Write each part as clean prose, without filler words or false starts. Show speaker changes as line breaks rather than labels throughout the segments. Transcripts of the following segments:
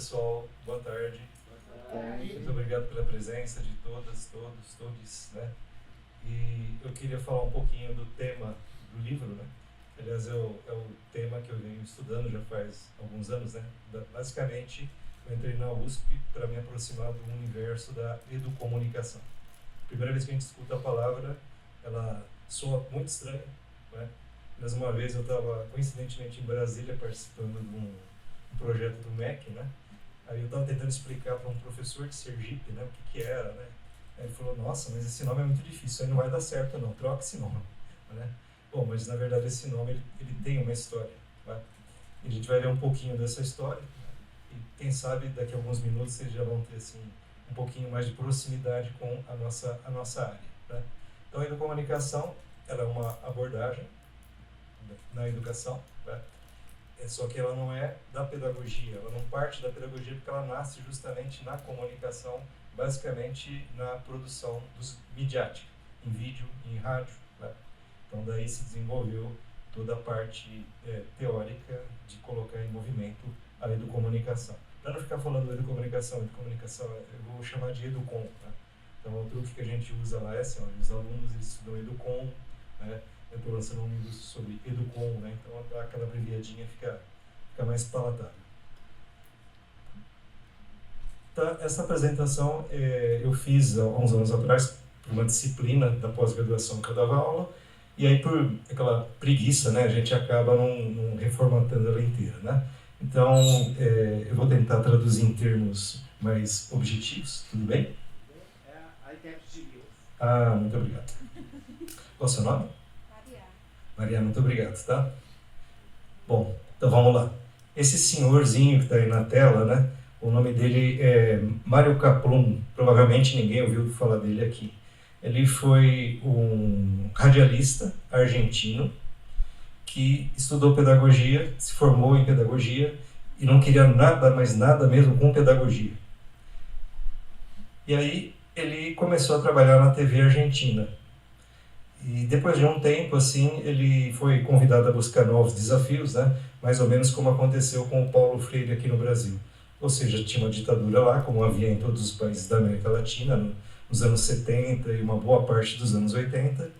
pessoal, boa tarde. Muito obrigado pela presença de todas, todos, né? E eu queria falar um pouquinho do tema do livro, né? Aliás, é o tema que eu venho estudando já faz alguns anos, né? Basicamente, eu entrei na USP para me aproximar do universo da educomunicação. Primeira vez que a gente escuta a palavra, ela soa muito estranha, né? Mais uma vez eu estava, coincidentemente, em Brasília participando de um projeto do MEC, né? Aí eu estava tentando explicar para um professor de Sergipe, né, o que era, né? Aí ele falou, nossa, mas esse nome é muito difícil, isso aí não vai dar certo não, troca esse nome, né? Bom, mas na verdade esse nome, ele tem uma história, tá? E a gente vai ver um pouquinho dessa história, né? E quem sabe daqui a alguns minutos vocês já vão ter, assim, um pouquinho mais de proximidade com a nossa área, né? Então a educomunicação, ela é uma abordagem na educação, tá? Só que ela não é da pedagogia, ela não parte da pedagogia porque ela nasce justamente na comunicação, basicamente na produção midiática, em vídeo, em rádio, né? Então daí se desenvolveu toda a parte teórica de colocar em movimento a educomunicação. Para não ficar falando educomunicação, eu vou chamar de educom, né? Então o truque que a gente usa lá é assim, os alunos eles estudam educom, né? Eu estou lançando um livro sobre educom, né? Então aquela abreviadinha fica mais palatável. Então, essa apresentação eu fiz há uns anos atrás por uma disciplina da pós-graduação que eu dava aula, e aí por aquela preguiça, né, a gente acaba não reformatando ela inteira, né? Então eu vou tentar traduzir em termos mais objetivos, tudo bem? Ah, muito obrigado. Qual é o seu nome? Maria, muito obrigado, tá? Bom, então vamos lá. Esse senhorzinho que está aí na tela, né? O nome dele é Mário Kaplun. Provavelmente ninguém ouviu falar dele aqui. Ele foi um radialista argentino que estudou pedagogia, se formou em pedagogia e não queria nada, mais nada mesmo com pedagogia. E aí ele começou a trabalhar na TV argentina. E depois de um tempo, assim, ele foi convidado a buscar novos desafios, né? Mais ou menos como aconteceu com o Paulo Freire aqui no Brasil. Ou seja, tinha uma ditadura lá, como havia em todos os países da América Latina, nos anos 70 e uma boa parte dos anos 80,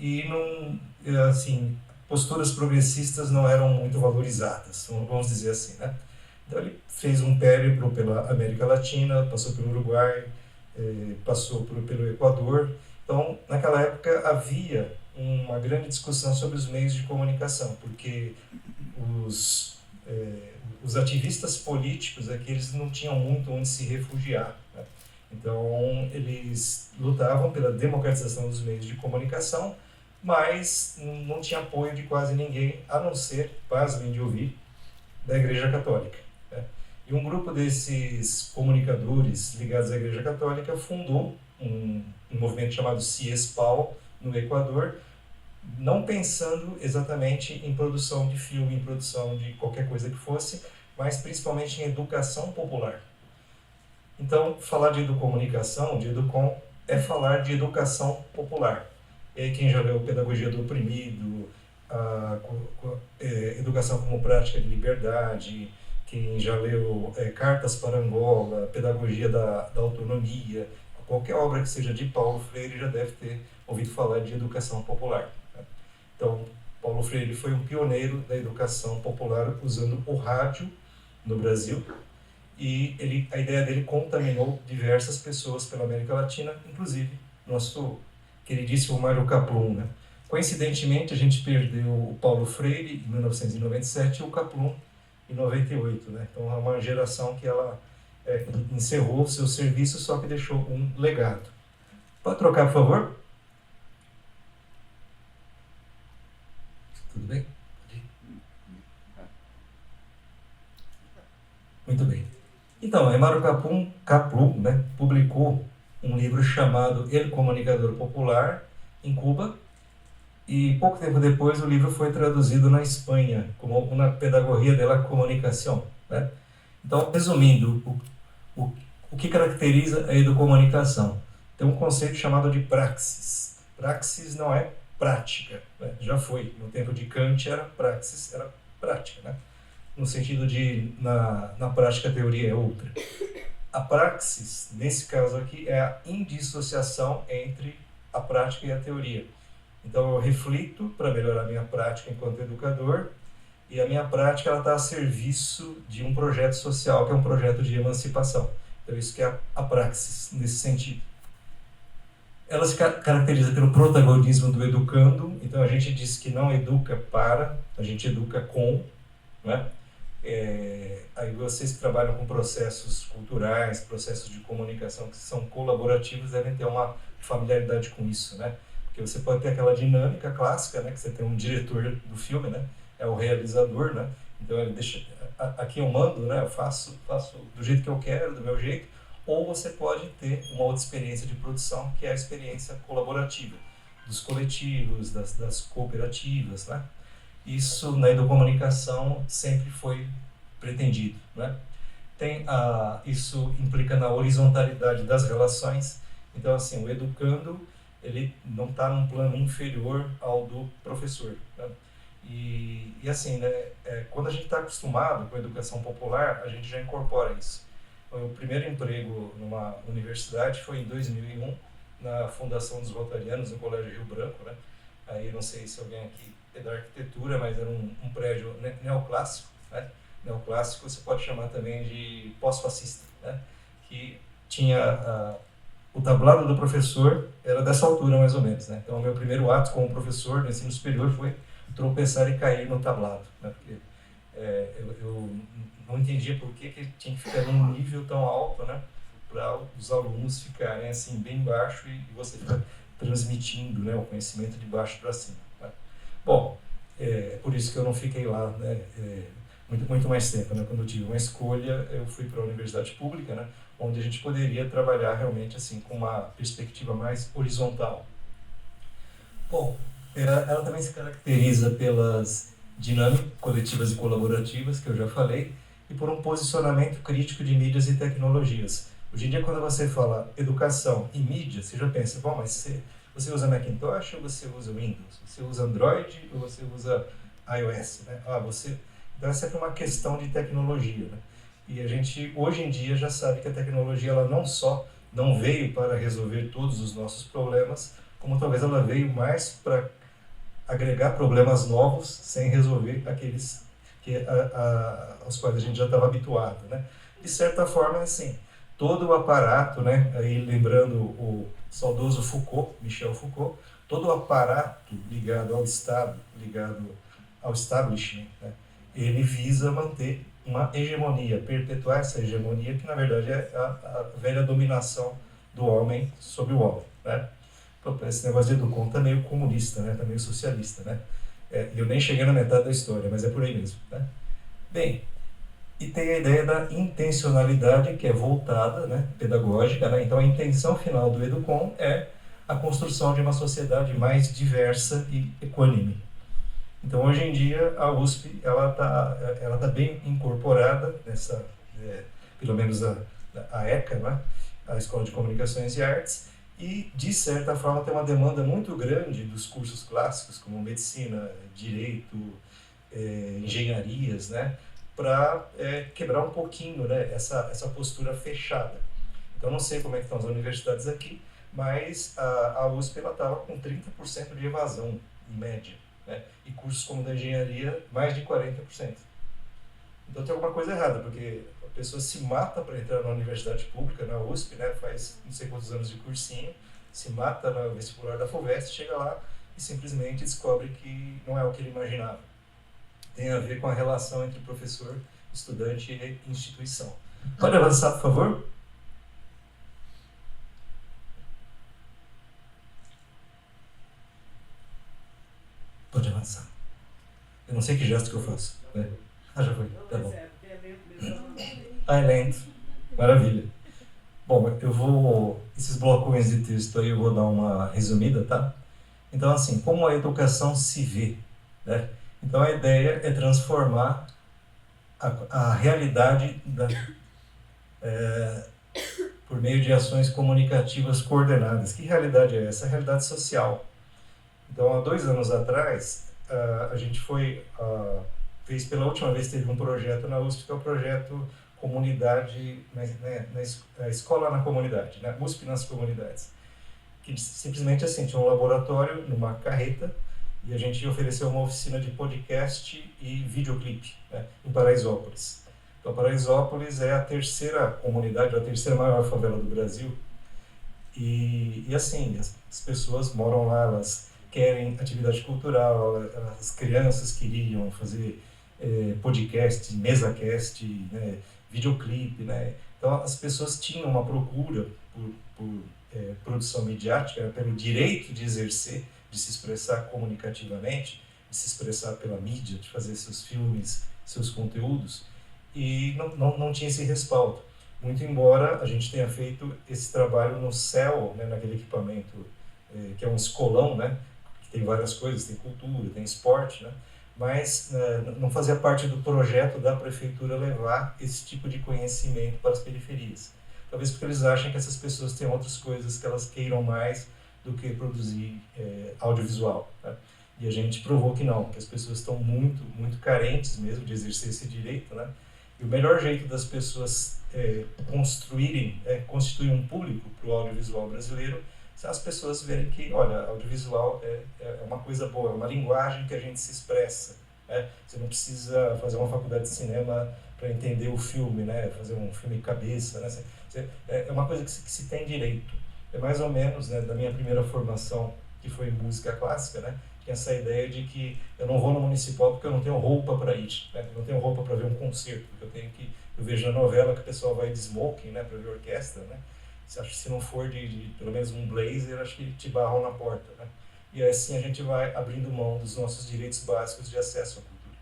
e não, assim, posturas progressistas não eram muito valorizadas, vamos dizer assim, né? Então ele fez um périplo pela América Latina, passou pelo Uruguai, passou pelo Equador. Então, naquela época, havia uma grande discussão sobre os meios de comunicação, porque os ativistas políticos aqui, eles não tinham muito onde se refugiar, né? Então, eles lutavam pela democratização dos meios de comunicação, mas não tinha apoio de quase ninguém, a não ser, pasmem de ouvir, da Igreja Católica, né? E um grupo desses comunicadores ligados à Igreja Católica fundou um movimento chamado CIESPAL no Equador, não pensando exatamente em produção de filme, em produção de qualquer coisa que fosse, mas principalmente em educação popular. Então, falar de educomunicação, de educom, é falar de educação popular. E aí, quem já leu Pedagogia do Oprimido, Educação como Prática de Liberdade, quem já leu Cartas para Angola, Pedagogia da Autonomia, qualquer obra que seja de Paulo Freire já deve ter ouvido falar de educação popular, né? Então, Paulo Freire foi um pioneiro da educação popular usando o rádio no Brasil, e a ideia dele contaminou diversas pessoas pela América Latina, inclusive nosso queridíssimo Mário Kaplun, né? Coincidentemente, a gente perdeu o Paulo Freire em 1997 e o Kaplun em 98, né? Então, é uma geração que ela encerrou o seu serviço, só que deixou um legado. Pode trocar, por favor? Tudo bem? Muito bem. Então, Mário Kaplun, né, publicou um livro chamado El Comunicador Popular, em Cuba, e pouco tempo depois o livro foi traduzido na Espanha, como uma pedagogia de la comunicação, né? Então, resumindo, o que caracteriza a educomunicação? Tem um conceito chamado de praxis. Praxis não é prática, né? Já foi. No tempo de Kant era praxis, era prática, né? no sentido de na prática a teoria é outra. A praxis, nesse caso aqui, é a indissociação entre a prática e a teoria. Então eu reflito para melhorar a minha prática enquanto educador, e a minha prática está a serviço de um projeto social, que é um projeto de emancipação. Então isso que é a praxis, nesse sentido. Ela se caracteriza pelo protagonismo do educando, então a gente diz que não educa para, a gente educa com, né? Aí vocês que trabalham com processos culturais, processos de comunicação que são colaborativos, devem ter uma familiaridade com isso, né? Porque você pode ter aquela dinâmica clássica, né? Que você tem um diretor do filme, né? É o realizador, né? Então ele deixa, aqui eu mando, né? Eu faço do jeito que eu quero, do meu jeito. Ou você pode ter uma outra experiência de produção, que é a experiência colaborativa, dos coletivos, das cooperativas, né? Isso na educomunicação sempre foi pretendido, né? Isso implica na horizontalidade das relações. Então, assim, o educando, ele não está num plano inferior ao do professor, né? E assim, né, quando a gente está acostumado com a educação popular, a gente já incorpora isso. O primeiro emprego numa universidade foi em 2001, na Fundação dos Rotarianos, no Colégio Rio Branco, né? Aí não sei se alguém aqui é da arquitetura, mas era um prédio neoclássico, né? Neoclássico você pode chamar também de pós-fascista, né? Que tinha o tablado do professor era dessa altura mais ou menos, né? Então o meu primeiro ato como professor no ensino superior foi tropeçar e cair no tablado, né? Porque eu não entendia por que tinha que ficar num nível tão alto, né? Para os alunos ficarem assim bem baixo e você ficar transmitindo, né, o conhecimento de baixo para cima. Né? Bom, é por isso que eu não fiquei lá, né, muito mais tempo, né? Quando eu tive uma escolha, eu fui para a universidade pública, né, onde a gente poderia trabalhar realmente assim com uma perspectiva mais horizontal. Bom, ela também se caracteriza pelas dinâmicas coletivas e colaborativas, que eu já falei, e por um posicionamento crítico de mídias e tecnologias. Hoje em dia, quando você fala educação e mídia, você já pensa, bom, mas você usa Macintosh ou você usa Windows? Você usa Android ou você usa iOS? Né? Então, é sempre uma questão de tecnologia. Né? E a gente, hoje em dia, já sabe que a tecnologia ela não só não veio para resolver todos os nossos problemas, como talvez ela veio mais para agregar problemas novos sem resolver aqueles aos quais a gente já estava habituado, né? De certa forma, assim, todo o aparato, né? Aí lembrando o saudoso Foucault, Michel Foucault, todo o aparato ligado ao Estado, ligado ao establishment, né? Ele visa manter uma hegemonia, perpetuar essa hegemonia que na verdade é a velha dominação do homem sobre o homem, né? Esse negócio de Educon tá meio comunista, né? Tá meio socialista, né? Eu nem cheguei na metade da história, mas é por aí mesmo, né? Bem, e tem a ideia da intencionalidade, que é voltada, né, pedagógica, né? Então a intenção final do Educon é a construção de uma sociedade mais diversa e equânime. Então hoje em dia a USP ela tá bem incorporada nessa, pelo menos a ECA, né? A Escola de Comunicações e Artes, e, de certa forma, tem uma demanda muito grande dos cursos clássicos, como medicina, direito, engenharias, né, para quebrar um pouquinho, né, essa postura fechada. Então, não sei como é que estão as universidades aqui, mas a USP estava com 30% de evasão, em média, né, e cursos como da engenharia, mais de 40%. Então, tem alguma coisa errada, porque a pessoa se mata para entrar na universidade pública, na USP, né, faz não sei quantos anos de cursinho, se mata no vestibular da FUVEST, chega lá e simplesmente descobre que não é o que ele imaginava. Tem a ver com a relação entre professor, estudante e instituição. Pode avançar, por favor? Pode avançar. Eu não sei que gesto que eu faço. Né? Já foi. Tá bom. É lento. Maravilha. Bom, eu vou... Esses blocões de texto aí eu vou dar uma resumida, tá? Então, assim, como a educação se vê, né? Então, a ideia é transformar a realidade por meio de ações comunicativas coordenadas. Que realidade é essa? A realidade social. Então, há 2 anos atrás, a gente foi fez pela última vez, teve um projeto na USP, que é o projeto Comunidade, a Escola na Comunidade, né? USP nas Comunidades. Que simplesmente assim, tinha um laboratório numa carreta e a gente ofereceu uma oficina de podcast e videoclipe, né, em Paraisópolis. Então, Paraisópolis é a terceira comunidade, a terceira maior favela do Brasil. E assim, as pessoas moram lá, elas querem atividade cultural, as crianças queriam fazer podcast, mesa-cast, né, videoclipe, né? Então, as pessoas tinham uma procura por produção midiática, né, pelo direito de exercer, de se expressar comunicativamente, de se expressar pela mídia, de fazer seus filmes, seus conteúdos, e não tinha esse respaldo. Muito embora a gente tenha feito esse trabalho no CEL, né, naquele equipamento que é um escolão, né, que tem várias coisas, tem cultura, tem esporte, né, mas não fazia parte do projeto da prefeitura levar esse tipo de conhecimento para as periferias. Talvez porque eles acham que essas pessoas têm outras coisas que elas queiram mais do que produzir audiovisual, né? E a gente provou que não, que as pessoas estão muito carentes mesmo de exercer esse direito, né? E o melhor jeito das pessoas constituir um público para o audiovisual brasileiro se as pessoas verem que, olha, audiovisual é uma coisa boa, é uma linguagem que a gente se expressa, né? Você não precisa fazer uma faculdade de cinema para entender o filme, né? Fazer um filme cabeça, né? É uma coisa que se tem direito. É mais ou menos, né, da minha primeira formação, que foi música clássica, né? Tinha essa ideia de que eu não vou no municipal porque eu não tenho roupa para ir, né? Eu não tenho roupa para ver um concerto, porque eu vejo na novela que o pessoal vai de smoking, né, para ver orquestra, né? Acho que se não for de pelo menos um blazer, acho que te barram na porta, né? E assim a gente vai abrindo mão dos nossos direitos básicos de acesso à cultura.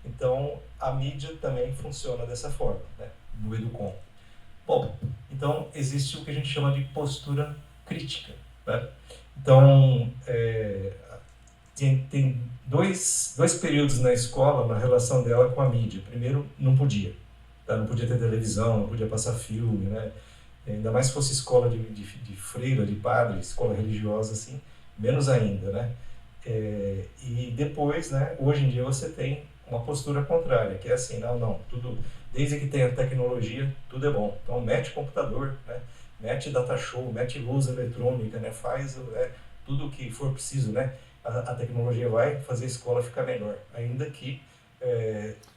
Então, a mídia também funciona dessa forma, né, no Educom. Bom, então existe o que a gente chama de postura crítica, né? Então, tem dois períodos na escola na relação dela com a mídia. Primeiro, não podia. Tá? Não podia ter televisão, não podia passar filme, né? Ainda mais se fosse escola de freira, de padre, escola religiosa, assim, menos ainda, né? E depois, né, hoje em dia você tem uma postura contrária, que é assim, não, tudo, desde que tenha tecnologia, tudo é bom. Então mete computador, né? Mete data show, mete luz eletrônica, né? Faz tudo o que for preciso, né? A tecnologia vai fazer a escola ficar melhor, ainda que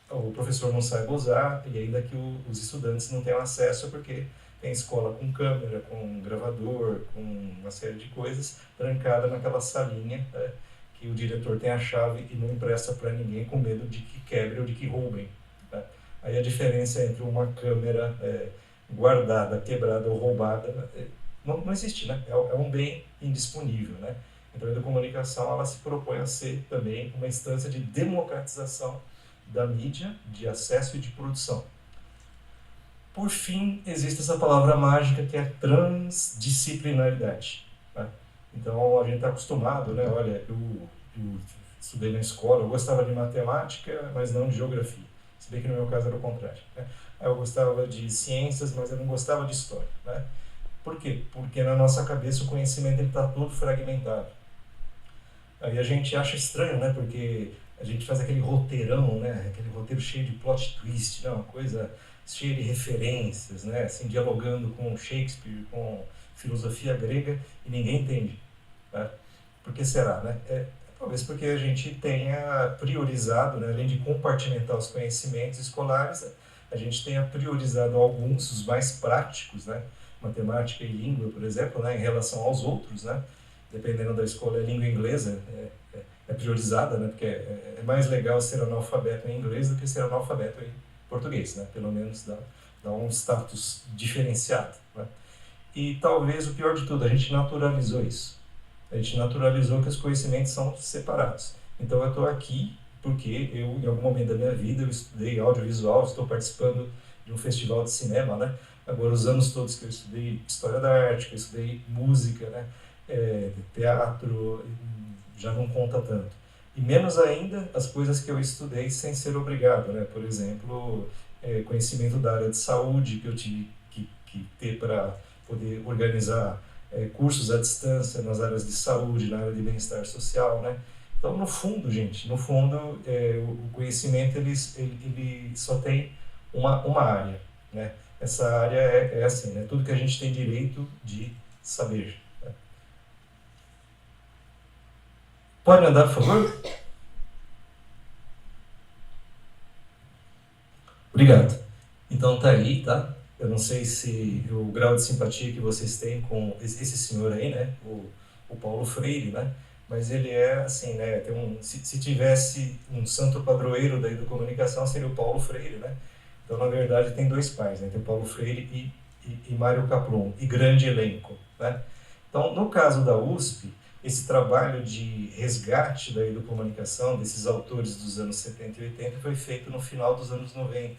o professor não saiba usar e ainda que os estudantes não tenham acesso, porque tem escola com câmera, com gravador, com uma série de coisas, trancada naquela salinha, né, que o diretor tem a chave e não empresta para ninguém com medo de que quebre ou de que roubem. Né? Aí a diferença entre uma câmera guardada, quebrada ou roubada não existe, né? É um bem indisponível, né? Então a educomunicação ela se propõe a ser também uma instância de democratização da mídia, de acesso e de produção. Por fim, existe essa palavra mágica que é transdisciplinaridade. Né? Então, a gente está acostumado, né? Olha, eu estudei na escola, eu gostava de matemática, mas não de geografia. Se bem que no meu caso era o contrário. Né? Eu gostava de ciências, mas eu não gostava de história. Né? Por quê? Porque na nossa cabeça o conhecimento está todo fragmentado. Aí a gente acha estranho, né? Porque a gente faz aquele roteirão, né? Aquele roteiro cheio de plot twist, né? Uma coisa cheia de referências, né? Assim, dialogando com Shakespeare, com filosofia grega, e ninguém entende. Né? Por que será, né? Talvez porque a gente tenha priorizado, né? Além de compartimentar os conhecimentos escolares, a gente tenha priorizado alguns, os mais práticos, né? Matemática e língua, por exemplo, né? Em relação aos outros, né? Dependendo da escola, a língua inglesa é priorizada, né? Porque é mais legal ser analfabeto em inglês do que ser analfabeto em português, né? Pelo menos dá um status diferenciado, né? E talvez o pior de tudo, a gente naturalizou isso. A gente naturalizou que os conhecimentos são separados. Então eu estou aqui porque eu, em algum momento da minha vida, eu estudei audiovisual, estou participando de um festival de cinema, né? Agora, os anos todos que eu estudei História da Arte, que eu estudei música, né? Teatro, já não conta tanto. E menos ainda as coisas que eu estudei sem ser obrigado, né? Por exemplo, conhecimento da área de saúde que eu tive que ter para poder organizar cursos à distância nas áreas de saúde, na área de bem-estar social, né? Então, no fundo, gente, no fundo, o conhecimento ele só tem uma área, né? Essa área é assim, né? Tudo que a gente tem direito de saber. Né? Pode me andar, por favor? Obrigado. Então tá aí, tá? Eu não sei se o grau de simpatia que vocês têm com esse senhor aí, né? O Paulo Freire, né? Mas ele é assim, né? Se tivesse um santo padroeiro da educomunicação, seria o Paulo Freire, né? Então, na verdade, tem dois pais, né? Tem o Paulo Freire e Mário Kaplun, e grande elenco, né? Então, no caso da USP, esse trabalho de resgate da educomunicação, desses autores dos anos 70 e 80, foi feito no final dos anos 90.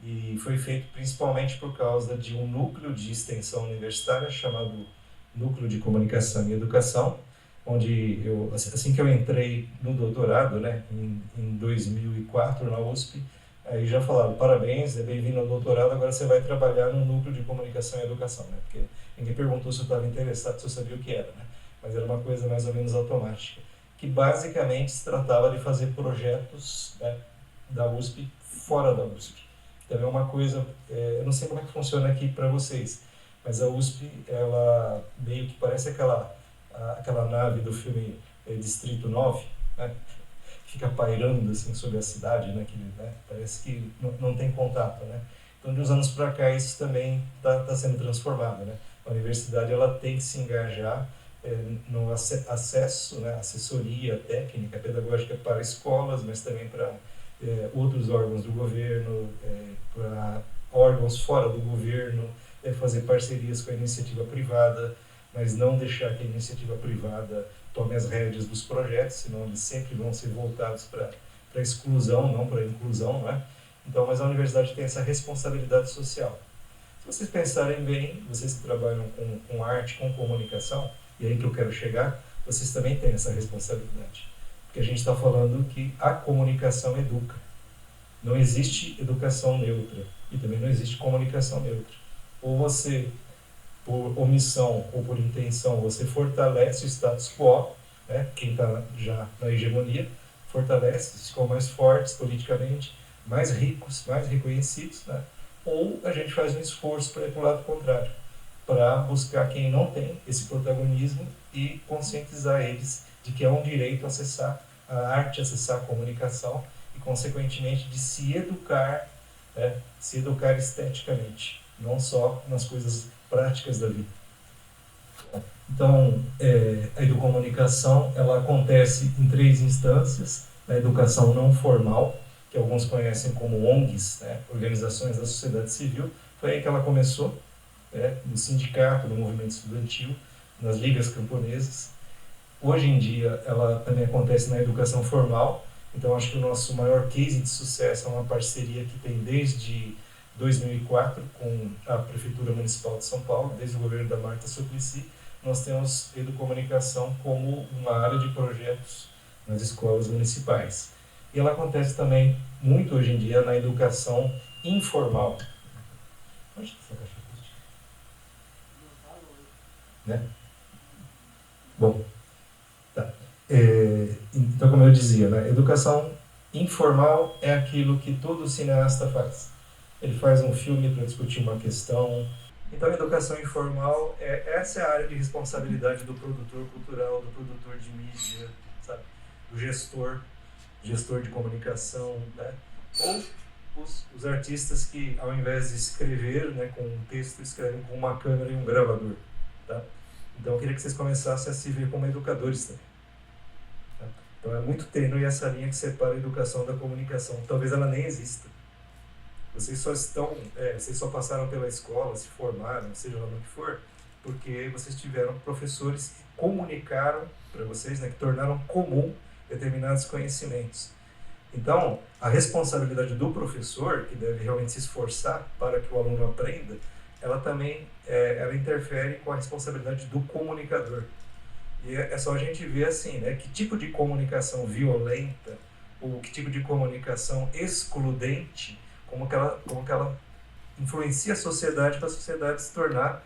E foi feito principalmente por causa de um núcleo de extensão universitária chamado Núcleo de Comunicação e Educação, onde eu, assim que eu entrei no doutorado, né, em 2004 na USP, aí já falaram, parabéns, é bem-vindo ao doutorado, agora você vai trabalhar no Núcleo de Comunicação e Educação, né, porque ninguém perguntou se eu estava interessado, se eu sabia o que era, né, mas era uma coisa mais ou menos automática, que basicamente se tratava de fazer projetos, né, da USP fora da USP. Também é uma coisa, eu não sei como é que funciona aqui para vocês, mas a USP, ela meio que parece aquela nave do filme Distrito 9, né? Fica pairando assim sobre a cidade, né? Parece que não tem contato, né? Então, de uns anos para cá, isso também está sendo transformado, né? A universidade ela tem que se engajar no acesso, né? Assessoria técnica, pedagógica para escolas, mas também para outros órgãos do governo, para órgãos fora do governo, fazer parcerias com a iniciativa privada, mas não deixar que a iniciativa privada tome as rédeas dos projetos, senão eles sempre vão ser voltados para a exclusão, não para a inclusão, não é? Então, mas a universidade tem essa responsabilidade social. Se vocês pensarem bem, vocês que trabalham com arte, com comunicação, e aí que eu quero chegar, vocês também têm essa responsabilidade. Porque a gente está falando que a comunicação educa. Não existe educação neutra e também não existe comunicação neutra. Ou você, por omissão ou por intenção, você fortalece o status quo, né? Quem está já na hegemonia, fortalece, ficam mais fortes politicamente, mais ricos, mais reconhecidos, né? Ou a gente faz um esforço para ir para o lado contrário, para buscar quem não tem esse protagonismo e conscientizar eles de que é um direito acessar a arte, acessar a comunicação e, consequentemente, de se educar, né? Se educar esteticamente, não só nas coisas práticas da vida. Então, a educomunicação ela acontece em três instâncias: a educação não formal, que alguns conhecem como ONGs, né? Organizações da sociedade civil. Foi aí que ela começou, né? No sindicato, no movimento estudantil, nas ligas camponesas. Hoje em dia, ela também acontece na educação formal. Então, acho que o nosso maior case de sucesso é uma parceria que tem desde 2004 com a Prefeitura Municipal de São Paulo, desde o governo da Marta Suplicy. Nós temos educomunicação como uma área de projetos nas escolas municipais. E ela acontece também muito hoje em dia na educação informal. Onde está essa caixa acústica? Né? Bom, tá. Então, como eu dizia, né, educação informal é aquilo que todo cineasta faz. Ele faz um filme para discutir uma questão. Então, a educação informal, essa é a área de responsabilidade do produtor cultural, do produtor de mídia, sabe? Do gestor de comunicação, né? Ou os artistas que, ao invés de escrever, né, com um texto, escrevem com uma câmera e um gravador, tá? Então, eu queria que vocês começassem a se ver como educadores também. Tá? Então, é muito tênue essa linha que separa a educação da comunicação. Talvez ela nem exista. Vocês só passaram pela escola, se formaram, seja lá no que for, porque vocês tiveram professores que comunicaram para vocês, né, que tornaram comum determinados conhecimentos. Então, a responsabilidade do professor, que deve realmente se esforçar para que o aluno aprenda, ela também ela interfere com a responsabilidade do comunicador. E é só a gente ver assim, né, que tipo de comunicação violenta ou que tipo de comunicação excludente, como que ela influencia a sociedade para a sociedade se tornar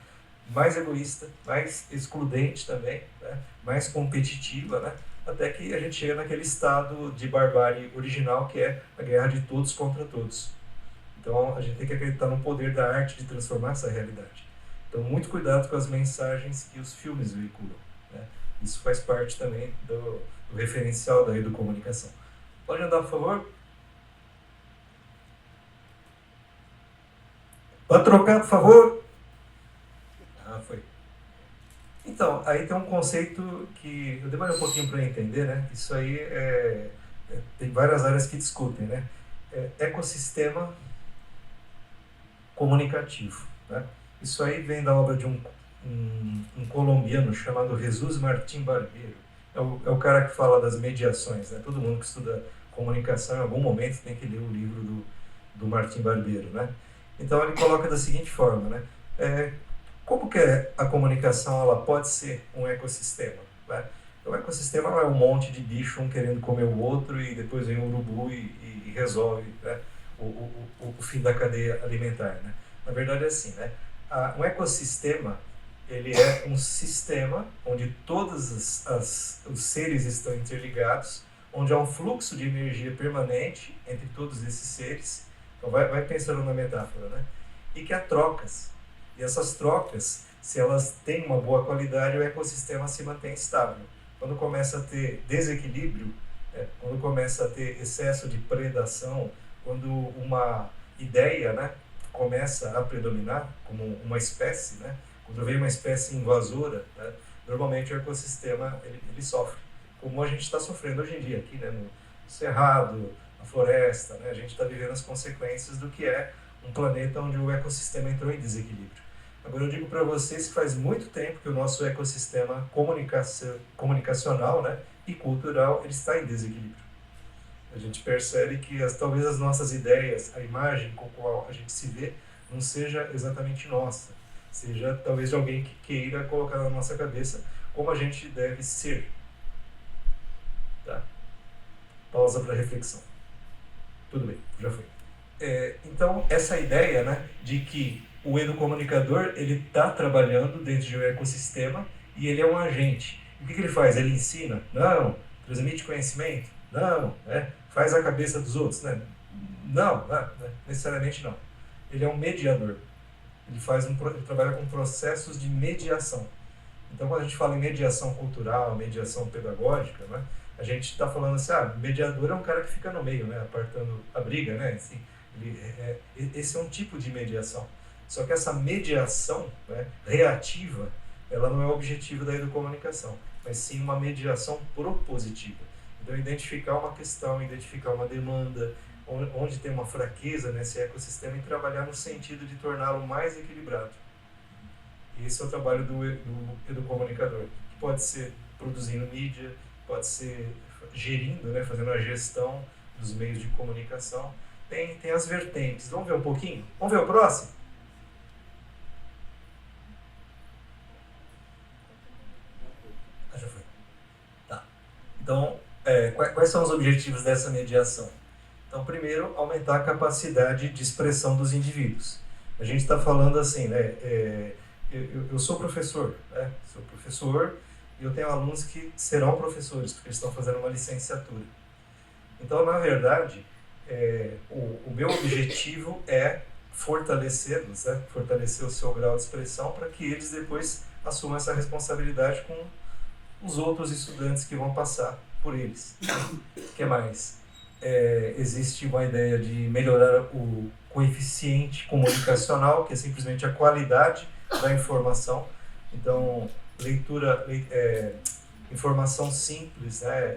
mais egoísta, mais excludente também, né, mais competitiva, né, até que a gente chega naquele estado de barbárie original, que é a guerra de todos contra todos. Então a gente tem que acreditar no poder da arte de transformar essa realidade. Então muito cuidado com as mensagens que os filmes veiculam, né? Isso faz parte também do referencial da educomunicação. Pode andar, por favor? Pode trocar, por favor? Ah, foi. Então, aí tem um conceito que eu demorei um pouquinho para entender, né? Isso aí tem várias áreas que discutem, né? Ecossistema comunicativo, né? Isso aí vem da obra de um colombiano chamado Jesus Martín Barbeiro. É o cara que fala das mediações, né? Todo mundo que estuda comunicação em algum momento tem que ler o livro do Martín Barbeiro, né? Então ele coloca da seguinte forma, né? Como que a comunicação ela pode ser um ecossistema, né? O ecossistema não é um monte de bicho um querendo comer o outro e depois vem um urubu e resolve, né, o fim da cadeia alimentar, né? Na verdade é assim, né? Um ecossistema ele é um sistema onde todos os seres estão interligados, onde há um fluxo de energia permanente entre todos esses seres. Então vai pensando na metáfora, né? E que há trocas. E essas trocas, se elas têm uma boa qualidade, o ecossistema se mantém estável. Quando começa a ter desequilíbrio, quando começa a ter excesso de predação, quando uma ideia, né, começa a predominar como uma espécie, né, quando vem uma espécie invasora, né, normalmente o ecossistema ele sofre, como a gente está sofrendo hoje em dia aqui, né, no Cerrado, na floresta, né, a gente está vivendo as consequências do que é um planeta onde o ecossistema entrou em desequilíbrio. Agora eu digo para vocês que faz muito tempo que o nosso ecossistema comunicacional, né, e cultural ele está em desequilíbrio. A gente percebe que talvez as nossas ideias, a imagem com a qual a gente se vê, não seja exatamente nossa. Seja talvez de alguém que queira colocar na nossa cabeça como a gente deve ser. Tá? Pausa para reflexão. Tudo bem, já foi. Então, essa ideia, né, de que o educomunicador ele está trabalhando dentro de um ecossistema e ele é um agente. O que ele faz? Ele ensina? Não. Transmite conhecimento? Não. Faz a cabeça dos outros? Né? Não, necessariamente não. Ele é um mediador. Ele trabalha com processos de mediação. Então, quando a gente fala em mediação cultural, mediação pedagógica, né, a gente está falando assim, mediador é um cara que fica no meio, né, apartando a briga, né, assim, esse é um tipo de mediação. Só que essa mediação, né, reativa, ela não é o objetivo da educomunicação, mas sim uma mediação propositiva. Então, identificar uma questão, identificar uma demanda, onde tem uma fraqueza nesse ecossistema e trabalhar no sentido de torná-lo mais equilibrado. E esse é o trabalho do educomunicador, que pode ser produzindo mídia, pode ser gerindo, né, fazendo a gestão dos meios de comunicação. Tem as vertentes. Vamos ver um pouquinho? Vamos ver o próximo? Já foi. Tá. Então, quais são os objetivos dessa mediação? Então, primeiro, aumentar a capacidade de expressão dos indivíduos. A gente está falando assim, né? Eu sou professor, né? Sou professor e eu tenho alunos que serão professores, porque eles estão fazendo uma licenciatura. Então, na verdade, o meu objetivo é fortalecê-los, né? Fortalecer o seu grau de expressão para que eles depois assumam essa responsabilidade com os outros estudantes que vão passar por eles. O que mais? Existe uma ideia de melhorar o coeficiente comunicacional, que é simplesmente a qualidade da informação. Então, informação simples, né?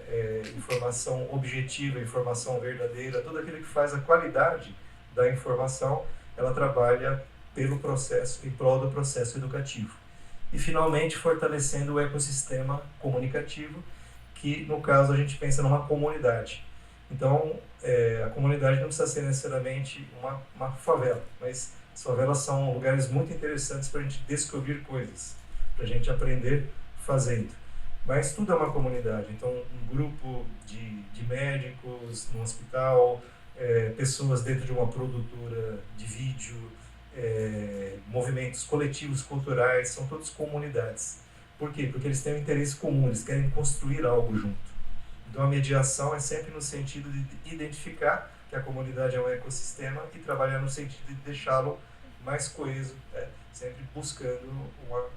Informação objetiva, informação verdadeira, tudo aquilo que faz a qualidade da informação, ela trabalha pelo processo, em prol do processo educativo. E, finalmente, fortalecendo o ecossistema comunicativo, que, no caso, a gente pensa numa comunidade. Então, a comunidade não precisa ser necessariamente uma favela, mas as favelas são lugares muito interessantes para a gente descobrir coisas, para a gente aprender fazendo. Mas tudo é uma comunidade, então um grupo de médicos no hospital, pessoas dentro de uma produtora de vídeo, movimentos coletivos culturais, são todos comunidades. Por quê? Porque eles têm um interesse comum, eles querem construir algo junto. Então a mediação é sempre no sentido de identificar que a comunidade é um ecossistema e trabalhar no sentido de deixá-lo mais coeso, né? Sempre buscando uma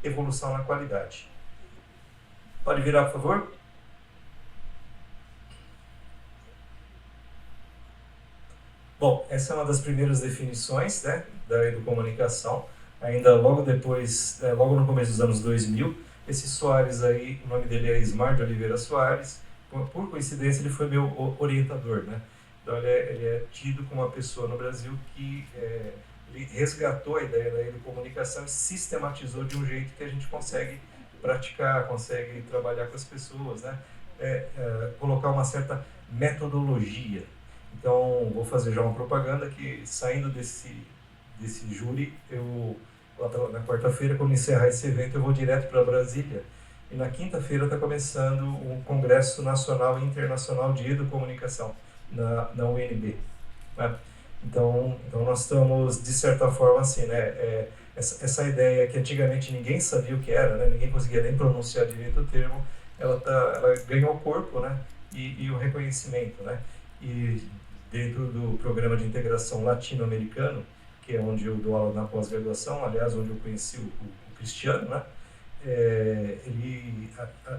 evolução na qualidade. Pode virar, por favor? Bom, essa é uma das primeiras definições, né, da educomunicação, ainda logo depois, logo no começo dos anos 2000. Esse Soares aí, o nome dele é Ismar de Oliveira Soares, por coincidência ele foi meu orientador, né? Então ele é tido como uma pessoa no Brasil que ele resgatou a ideia da educomunicação e sistematizou de um jeito que a gente consegue praticar, consegue trabalhar com as pessoas, né? Colocar uma certa metodologia. Então, vou fazer já uma propaganda que, saindo desse júri, na quarta-feira, quando encerrar esse evento, eu vou direto para Brasília. E na quinta-feira está começando um Congresso Nacional e Internacional de Educomunicação, na UNB. Né? Então, nós estamos, de certa forma, assim, né? Essa ideia que antigamente ninguém sabia o que era, né? Ninguém conseguia nem pronunciar direito o termo, ela ganhou corpo, né? E o reconhecimento, né? E dentro do programa de integração latino-americano, que é onde eu dou aula na pós-graduação, aliás, onde eu conheci o Cristiano, né?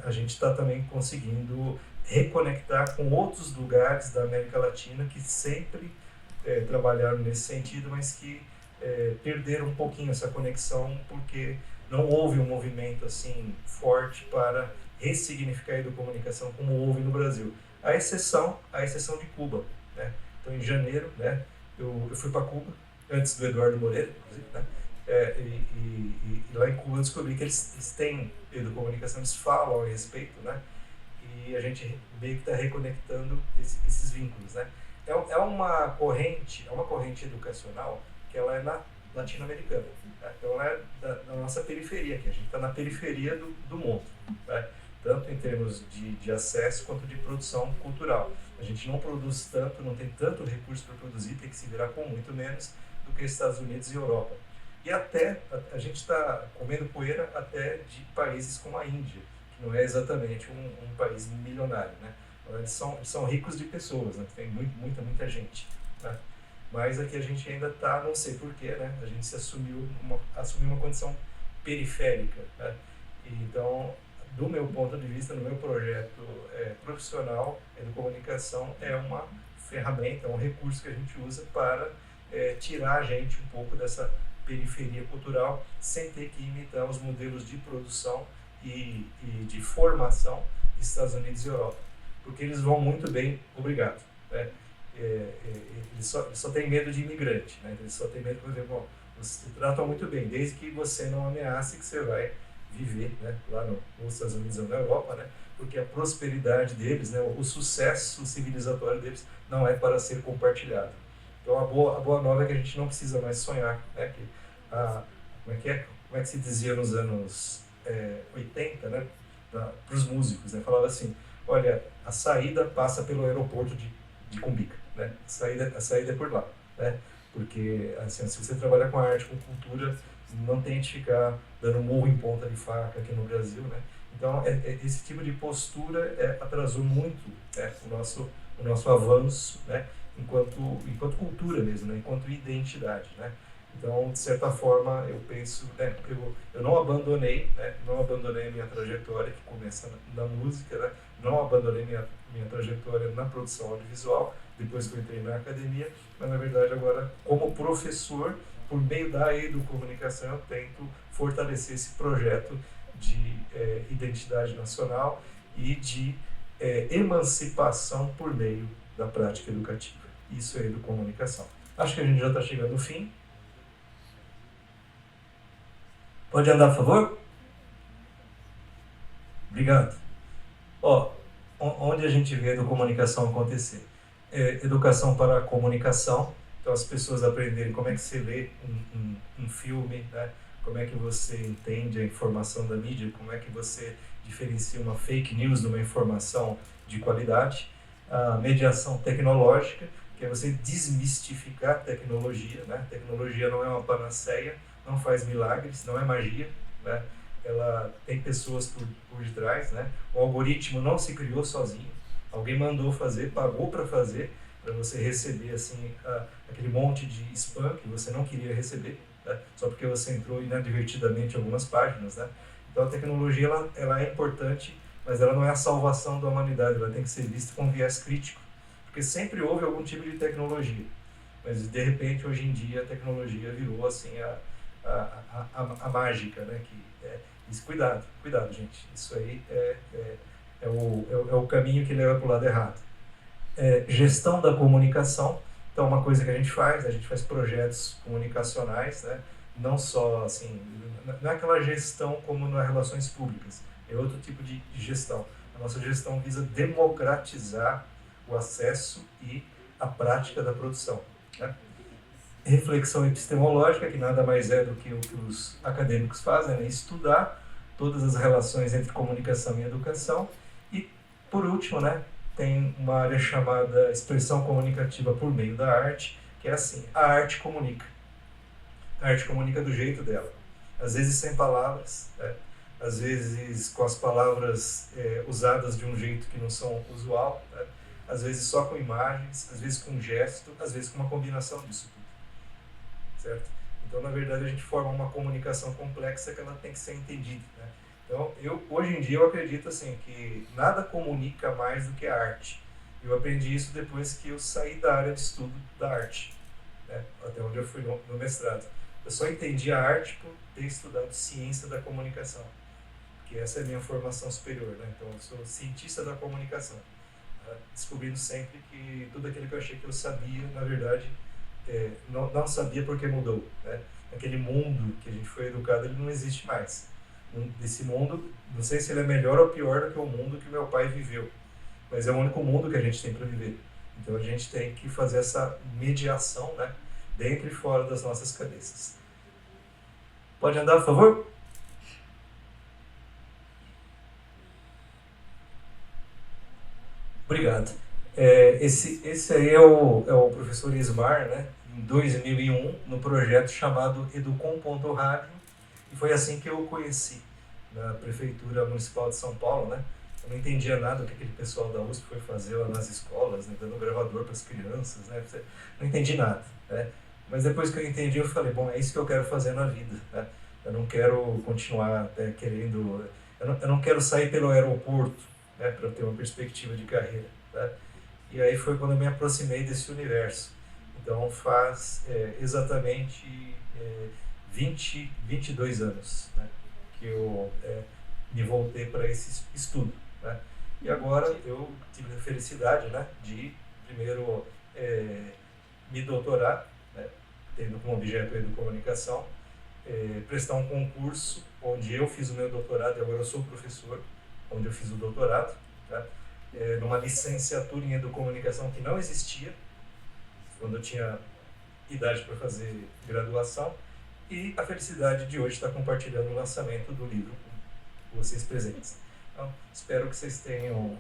A gente está também conseguindo reconectar com outros lugares da América Latina que sempre trabalharam nesse sentido, mas que perderam um pouquinho essa conexão porque não houve um movimento assim forte para ressignificar a educomunicação como houve no Brasil. A exceção de Cuba, né? Então, em janeiro, né, eu fui para Cuba, antes do Eduardo Moreira, inclusive, né? E lá em Cuba eu descobri que eles têm educomunicação, eles falam a respeito, né? E a gente meio que está reconectando esses vínculos, né? É uma corrente educacional que ela é latino-americana, né? Então ela é da nossa periferia aqui, a gente está na periferia do mundo, né? Tanto em termos de acesso quanto de produção cultural. A gente não produz tanto, não tem tanto recurso para produzir, tem que se virar com muito menos do que Estados Unidos e Europa. E até, a gente está comendo poeira até de países como a Índia, que não é exatamente um país milionário, né? Eles são ricos de pessoas, né? Tem muita gente, né? Mas aqui a gente ainda está, não sei porquê, né? A gente assumiu uma condição periférica, né? E então, do meu ponto de vista, no meu projeto profissional, a educomunicação é uma ferramenta, é um recurso que a gente usa para tirar a gente um pouco dessa periferia cultural, sem ter que imitar os modelos de produção e de formação dos Estados Unidos e Europa. Porque eles vão muito bem, obrigado. Né? Eles só têm medo de imigrante, né? Eles só têm medo, por exemplo, vocês te tratam muito bem, desde que você não ameace que você vai viver, né, lá nos Estados Unidos ou na Europa, né, porque a prosperidade deles, né, o sucesso civilizatório deles não é para ser compartilhado. Então a boa nova é que a gente não precisa mais sonhar, né, como é que se dizia nos anos 80, né, para os músicos, né, falava assim, olha, a saída passa pelo aeroporto de Cumbica, né, a saída é por lá, né, porque assim, se você trabalhar com arte, com cultura, não tem de ficar dando murro em ponta de faca aqui no Brasil, né? Então, esse tipo de postura atrasou muito, né, o nosso avanço, né, enquanto cultura mesmo, né, enquanto identidade, né? Então, de certa forma, eu penso, né, eu não abandonei a minha trajetória, que começa na música, né, não abandonei minha trajetória na produção audiovisual, depois que eu entrei na academia, mas, na verdade, agora, como professor, por meio da educomunicação, eu tento fortalecer esse projeto de identidade nacional e de emancipação por meio da prática educativa. Isso é educomunicação. Acho que a gente já está chegando no fim. Pode andar, por favor? Obrigado. Onde a gente vê a educomunicação acontecer? Educação para a comunicação. Então, as pessoas aprenderem como é que você lê um filme, né? Como é que você entende a informação da mídia, como é que você diferencia uma fake news de uma informação de qualidade. A mediação tecnológica, que é você desmistificar a tecnologia, né? Tecnologia não é uma panaceia, não faz milagres, não é magia, né? ela tem pessoas por detrás, né? O algoritmo não se criou sozinho, alguém mandou fazer, pagou para fazer, para você receber assim aquele monte de spam que você não queria receber, né? Só porque você entrou inadvertidamente em algumas páginas, né? Então a tecnologia ela é importante, mas ela não é a salvação da humanidade, ela tem que ser vista com viés crítico, porque sempre houve algum tipo de tecnologia, mas de repente hoje em dia a tecnologia virou assim a mágica, né? Isso, cuidado, gente, isso aí é o caminho que leva para o lado errado. Gestão da comunicação, então uma coisa que a gente faz projetos comunicacionais, né? Não só assim, não é aquela gestão como nas relações públicas, é outro tipo de gestão. A nossa gestão visa democratizar o acesso e a prática da produção, né? Reflexão epistemológica, que nada mais é do que o que os acadêmicos fazem, né? Estudar todas as relações entre comunicação e educação. E, por último, né, tem uma área chamada expressão comunicativa por meio da arte, que é assim, a arte comunica. A arte comunica do jeito dela. Às vezes sem palavras, né? Às vezes com as palavras usadas de um jeito que não são usual, né? Às vezes só com imagens, às vezes com gesto, às vezes com uma combinação disso tudo. Certo? Então, na verdade, a gente forma uma comunicação complexa que ela tem que ser entendida, né? Então, hoje em dia eu acredito assim que nada comunica mais do que a arte. Eu aprendi isso depois que eu saí da área de estudo da arte, né? Até onde eu fui no mestrado. Eu só entendi a arte por ter estudado ciência da comunicação, que essa é a minha formação superior, né? Então, eu sou cientista da comunicação, né? Descobrindo sempre que tudo aquilo que eu achei que eu sabia, na verdade, não sabia porque mudou, né? Aquele mundo que a gente foi educado, ele não existe mais. Esse mundo, não sei se ele é melhor ou pior do que o mundo que meu pai viveu, mas é o único mundo que a gente tem para viver. Então a gente tem que fazer essa mediação, né? Dentro e fora das nossas cabeças. Pode andar, por favor? Obrigado. Esse aí é o professor Ismar, né? Em 2001, no projeto chamado Educom.rádio, e foi assim que eu o conheci, na Prefeitura Municipal de São Paulo, né? Eu não entendia nada do que aquele pessoal da USP foi fazer lá nas escolas, né? Dando gravador para as crianças, né? Não entendi nada, né? Mas depois que eu entendi, eu falei, bom, é isso que eu quero fazer na vida, né? Eu não quero continuar querendo... Eu não quero sair pelo aeroporto, né? Para ter uma perspectiva de carreira, né? E aí foi quando eu me aproximei desse universo. Então faz exatamente 22 anos, né, que eu me voltei para esse estudo, né? E agora eu tive a felicidade, né, de primeiro me doutorar, né, tendo como objeto a educomunicação, prestar um concurso onde eu fiz o meu doutorado e agora eu sou professor, onde eu fiz o doutorado, tá? Numa licenciatura em educomunicação que não existia quando eu tinha idade para fazer graduação, e a felicidade de hoje estar compartilhando o lançamento do livro com vocês presentes. Então, espero que vocês tenham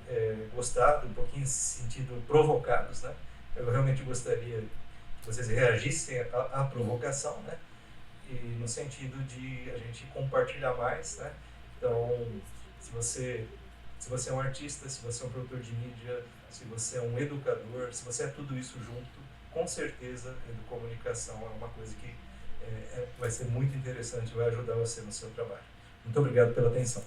gostado, um pouquinho se sentido provocados, né? Eu realmente gostaria que vocês reagissem à provocação, né? E no sentido de a gente compartilhar mais, né? Então, se você é um artista, se você é um produtor de mídia, se você é um educador, se você é tudo isso junto, com certeza a educomunicação é uma coisa que vai ser muito interessante, vai ajudar você no seu trabalho. Muito obrigado pela atenção.